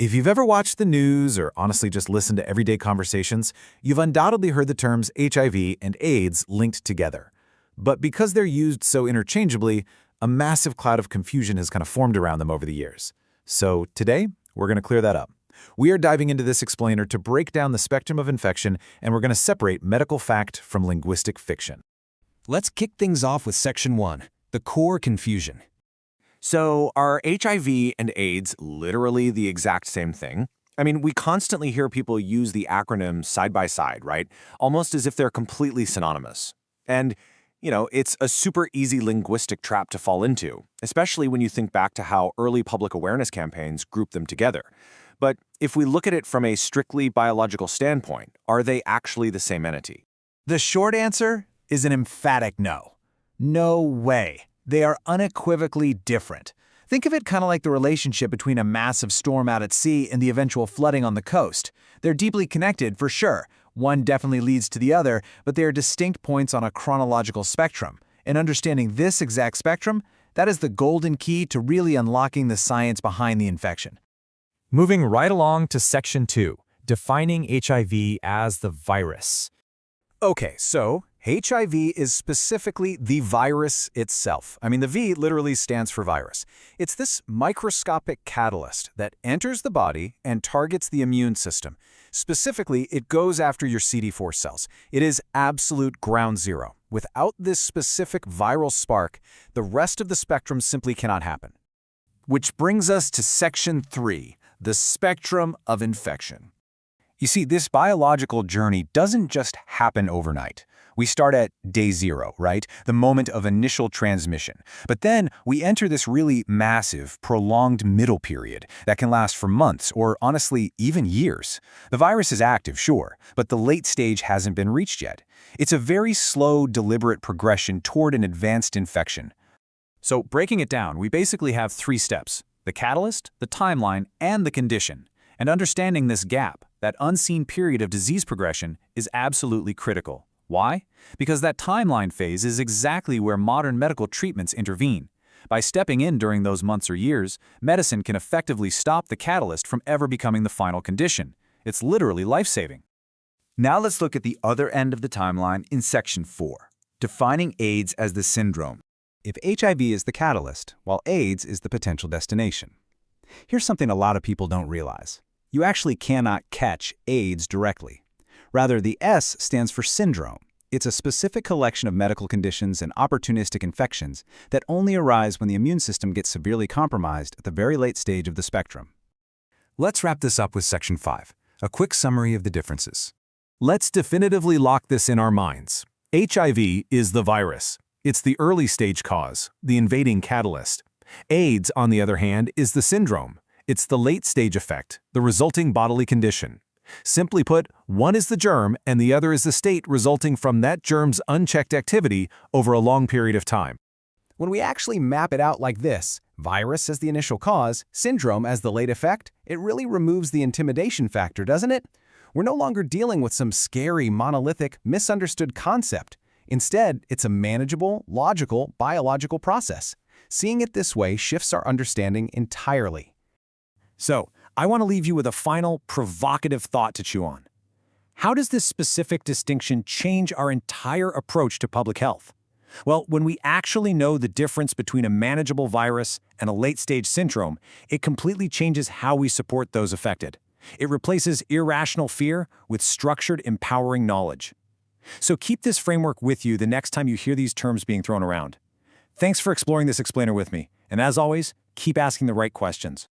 If you've ever watched the news or honestly just listened to everyday conversations, you've undoubtedly heard the terms HIV and AIDS linked together. But because they're used so interchangeably, a massive cloud of confusion has kind of formed around them over the years. So today, we're going to clear that up. We are diving into this explainer to break down the spectrum of infection, and we're going to separate medical fact from linguistic fiction. Let's kick things off with Section 1, the core confusion. So are HIV and AIDS literally the exact same thing? I mean, we constantly hear people use the acronym side by side, right? Almost as if they're completely synonymous. And, it's a super easy linguistic trap to fall into, especially when you think back to how early public awareness campaigns grouped them together. But if we look at it from a strictly biological standpoint, are they actually the same entity? The short answer is an emphatic no. No way. They are unequivocally different. Think of it kind of like the relationship between a massive storm out at sea and the eventual flooding on the coast. They're deeply connected, for sure. One definitely leads to the other, but they are distinct points on a chronological spectrum. And understanding this exact spectrum, that is the golden key to really unlocking the science behind the infection. Moving right along to Section 2, defining HIV as the virus. Okay, so HIV is specifically the virus itself. I mean, the V literally stands for virus. It's this microscopic catalyst that enters the body and targets the immune system. Specifically, it goes after your CD4 cells. It is absolute ground zero. Without this specific viral spark, the rest of the spectrum simply cannot happen. Which brings us to Section 3, the spectrum of infection. You see, this biological journey doesn't just happen overnight. We start at day 0, right? The moment of initial transmission. But then we enter this really massive, prolonged middle period that can last for months or, honestly, even years. The virus is active, sure, but the late stage hasn't been reached yet. It's a very slow, deliberate progression toward an advanced infection. So breaking it down, we basically have 3 steps: the catalyst, the timeline, and the condition. And understanding this gap, that unseen period of disease progression, is absolutely critical. Why? Because that timeline phase is exactly where modern medical treatments intervene. By stepping in during those months or years, medicine can effectively stop the catalyst from ever becoming the final condition. It's literally life-saving. Now let's look at the other end of the timeline in Section 4, defining AIDS as the syndrome. If HIV is the catalyst, while AIDS is the potential destination. Here's something a lot of people don't realize. You actually cannot catch AIDS directly. Rather, the S stands for syndrome. It's a specific collection of medical conditions and opportunistic infections that only arise when the immune system gets severely compromised at the very late stage of the spectrum. Let's wrap this up with Section 5, a quick summary of the differences. Let's definitively lock this in our minds. HIV is the virus. It's the early stage cause, the invading catalyst. AIDS, on the other hand, is the syndrome. It's the late stage effect, the resulting bodily condition. Simply put, one is the germ and the other is the state resulting from that germ's unchecked activity over a long period of time. When we actually map it out like this, virus as the initial cause, syndrome as the late effect, it really removes the intimidation factor, doesn't it? We're no longer dealing with some scary, monolithic, misunderstood concept. Instead, it's a manageable, logical, biological process. Seeing it this way shifts our understanding entirely. So, I want to leave you with a final, provocative thought to chew on. How does this specific distinction change our entire approach to public health? Well, when we actually know the difference between a manageable virus and a late-stage syndrome, it completely changes how we support those affected. It replaces irrational fear with structured, empowering knowledge. So keep this framework with you the next time you hear these terms being thrown around. Thanks for exploring this explainer with me, and as always, keep asking the right questions.